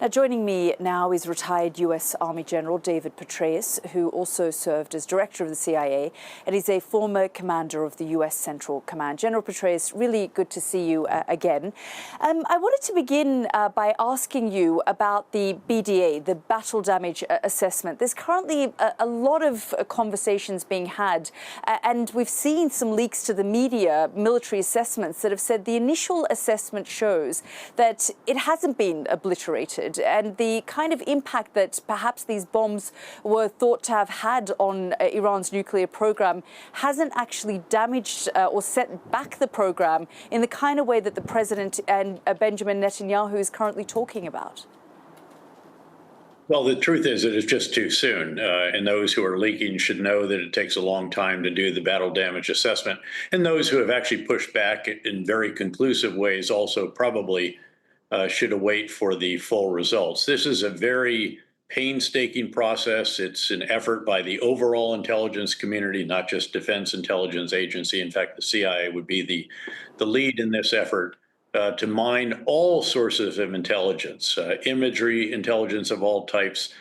Now, joining me now is retired U.S. Army General David Petraeus, who also served as director of the CIA and is a former commander of the U.S. Central Command. General Petraeus, really good to see you again. I wanted to begin by asking you about the BDA, the Battle Damage Assessment. There's currently a lot of conversations being had, and we've seen some leaks to the media, military assessments that have said the initial assessment shows that it hasn't been obliterated, and the kind of impact that perhaps these bombs were thought to have had on Iran's nuclear program hasn't actually damaged or set back the program in the kind of way that the president and Benjamin Netanyahu is currently talking about. Well, the truth is that it's just too soon, and those who are leaking should know that it takes a long time to do the battle damage assessment. And those who have actually pushed back in very conclusive ways also probably should await for the full results. This is a very painstaking process. It's an effort by the overall intelligence community, not just Defense Intelligence Agency. In fact, the CIA would be the lead in this effort to mine all sources of intelligence, imagery, intelligence of all types,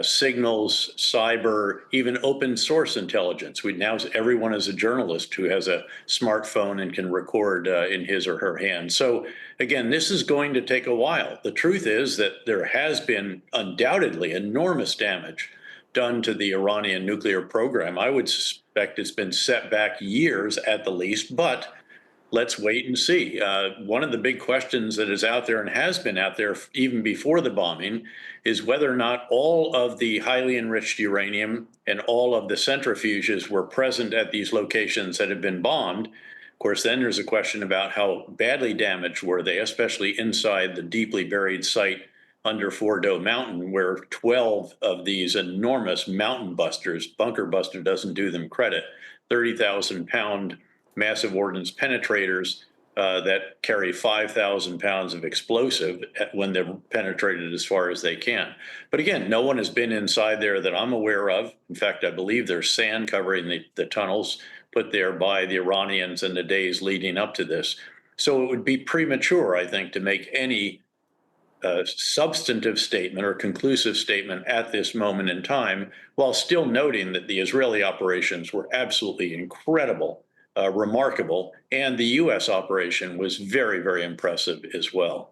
signals, cyber, even open source intelligence. Now everyone is a journalist who has a smartphone and can record in his or her hand. So again, this is going to take a while. The truth is that there has been undoubtedly enormous damage done to the Iranian nuclear program. I would suspect it's been set back years at the least, but let's wait and see. One of the big questions that is out there and has been out there even before the bombing is whether or not all of the highly enriched uranium and all of the centrifuges were present at these locations that have been bombed. Of course, then there's a question about how badly damaged were they, especially inside the deeply buried site under Fordo Mountain, where 12 of these enormous mountain busters, bunker buster doesn't do them credit, 30,000-pound massive ordnance penetrators that carry 5,000 pounds of explosive when they're penetrated as far as they can. But again, no one has been inside there that I'm aware of. In fact, I believe there's sand covering the tunnels put there by the Iranians in the days leading up to this. So it would be premature, I think, to make any substantive statement or conclusive statement at this moment in time, while still noting that the Israeli operations were absolutely incredible, remarkable, and the U.S. operation was very, very impressive as well.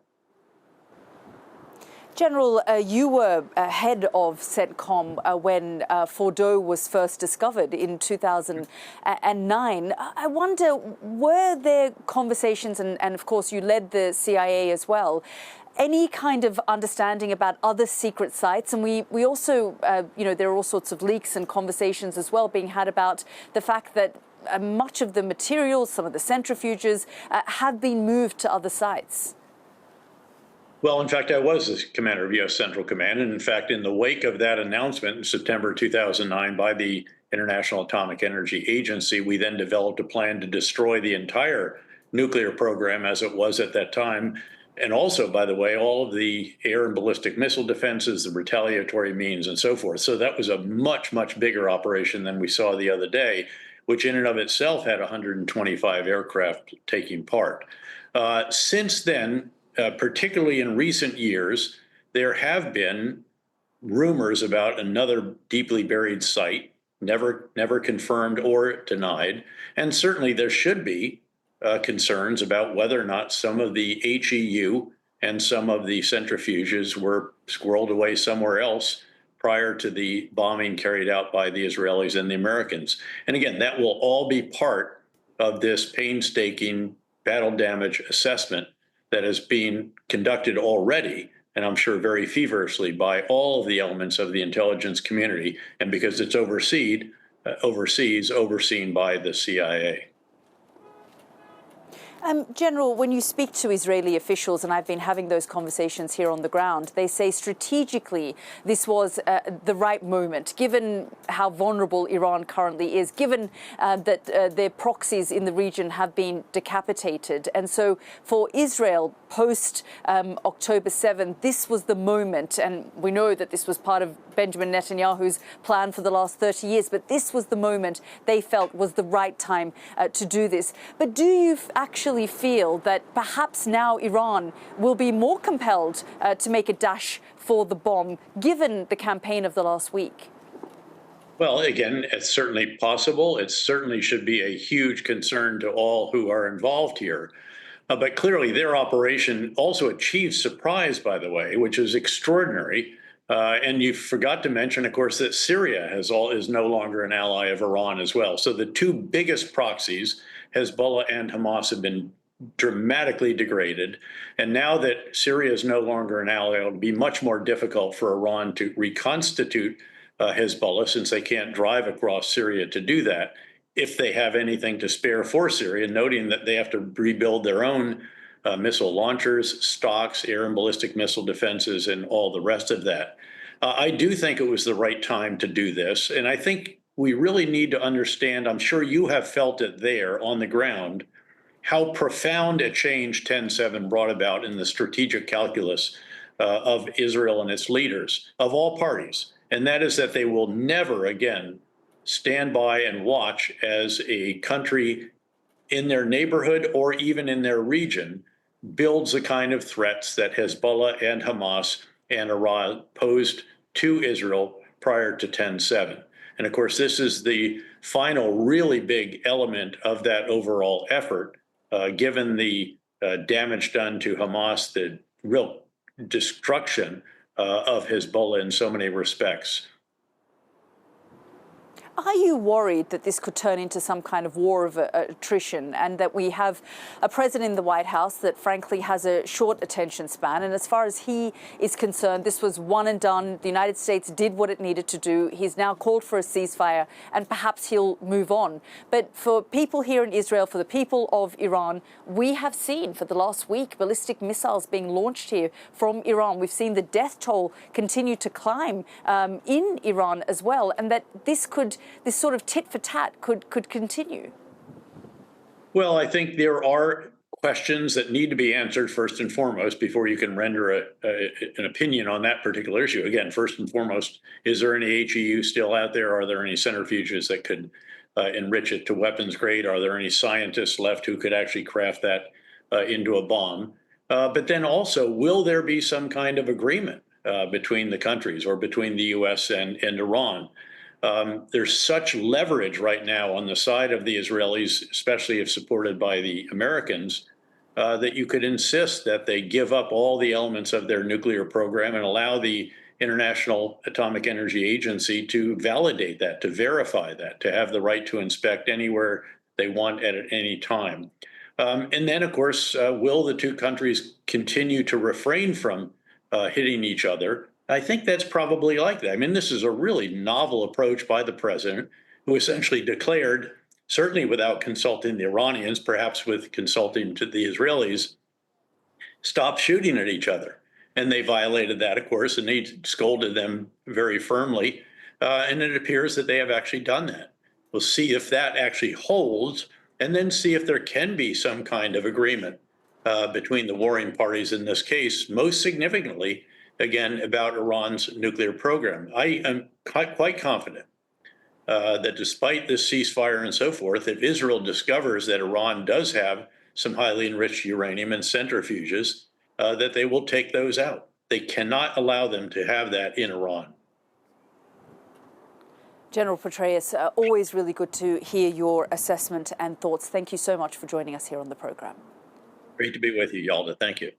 General, you were head of CENTCOM when Fordo was first discovered in 2009. I wonder, were there conversations, and of course you led the CIA as well, any kind of understanding about other secret sites? And we also, there are all sorts of leaks and conversations as well being had about the fact that much of the materials, some of the centrifuges, have been moved to other sites. Well, in fact, I was the commander of U.S. Central Command. And in fact, in the wake of that announcement in September 2009 by the International Atomic Energy Agency, we then developed a plan to destroy the entire nuclear program as it was at that time. And also, by the way, all of the air and ballistic missile defenses, the retaliatory means, and so forth. So that was a much, much bigger operation than we saw the other day, which in and of itself had 125 aircraft taking part. Since then, particularly in recent years, there have been rumors about another deeply buried site, never confirmed or denied. And certainly there should be concerns about whether or not some of the HEU and some of the centrifuges were squirreled away somewhere else prior to the bombing carried out by the Israelis and the Americans. And again, that will all be part of this painstaking battle damage assessment that is being conducted already, and I'm sure very feverishly, by all of the elements of the intelligence community, and because it's overseen by the CIA. General, when you speak to Israeli officials, and I've been having those conversations here on the ground, they say strategically this was the right moment, given how vulnerable Iran currently is, given that their proxies in the region have been decapitated. And so for Israel, post October 7th, this was the moment, and we know that this was part of Benjamin Netanyahu's plan for the last 30 years, but this was the moment they felt was the right time to do this. But do you actually actually feel that perhaps now Iran will be more compelled to make a dash for the bomb, given the campaign of the last week? Well, again, it's certainly possible. It certainly should be a huge concern to all who are involved here. But clearly, their operation also achieved surprise, by the way, which is extraordinary. And you forgot to mention, of course, that Syria is no longer an ally of Iran as well. So the two biggest proxies, Hezbollah and Hamas, have been dramatically degraded. And now that Syria is no longer an ally, it'll be much more difficult for Iran to reconstitute Hezbollah, since they can't drive across Syria to do that, if they have anything to spare for Syria, noting that they have to rebuild their own missile launchers, stocks, air and ballistic missile defenses, and all the rest of that. I do think it was the right time to do this. And I think we really need to understand, I'm sure you have felt it there on the ground, how profound a change 10-7 brought about in the strategic calculus of Israel and its leaders, of all parties. And that is that they will never again stand by and watch as a country in their neighborhood or even in their region builds the kind of threats that Hezbollah and Hamas and Iran posed to Israel prior to 10-7. And of course, this is the final really big element of that overall effort, given the damage done to Hamas, the real destruction of Hezbollah in so many respects. Are you worried that this could turn into some kind of war of attrition, and that we have a president in the White House that frankly has a short attention span? And as far as he is concerned, this was one and done. The United States did what it needed to do. He's now called for a ceasefire, and perhaps he'll move on. But for people here in Israel, for the people of Iran, we have seen for the last week ballistic missiles being launched here from Iran. We've seen the death toll continue to climb in Iran as well, and that this sort of tit for tat could continue. Well, I think there are questions that need to be answered first and foremost before you can render an opinion on that particular issue. Again, first and foremost, is there any HEU still out there? Are there any centrifuges that could enrich it to weapons grade? Are there any scientists left who could actually craft that into a bomb? But then also, will there be some kind of agreement between the countries or between the U.S. and Iran? There's such leverage right now on the side of the Israelis, especially if supported by the Americans, that you could insist that they give up all the elements of their nuclear program and allow the International Atomic Energy Agency to validate that, to verify that, to have the right to inspect anywhere they want at any time. And then, of course, will the two countries continue to refrain from hitting each other? I think that's probably likely. I mean, this is a really novel approach by the president, who essentially declared, certainly without consulting the Iranians, perhaps with consulting to the Israelis, stop shooting at each other. And they violated that, of course, and he scolded them very firmly. And it appears that they have actually done that. We'll see if that actually holds, and then see if there can be some kind of agreement between the warring parties in this case, most significantly, again, about Iran's nuclear program. I am quite confident that despite this ceasefire and so forth, if Israel discovers that Iran does have some highly enriched uranium and centrifuges, that they will take those out. They cannot allow them to have that in Iran. General Petraeus, always really good to hear your assessment and thoughts. Thank you so much for joining us here on the program. Great to be with you, Yalda. Thank you.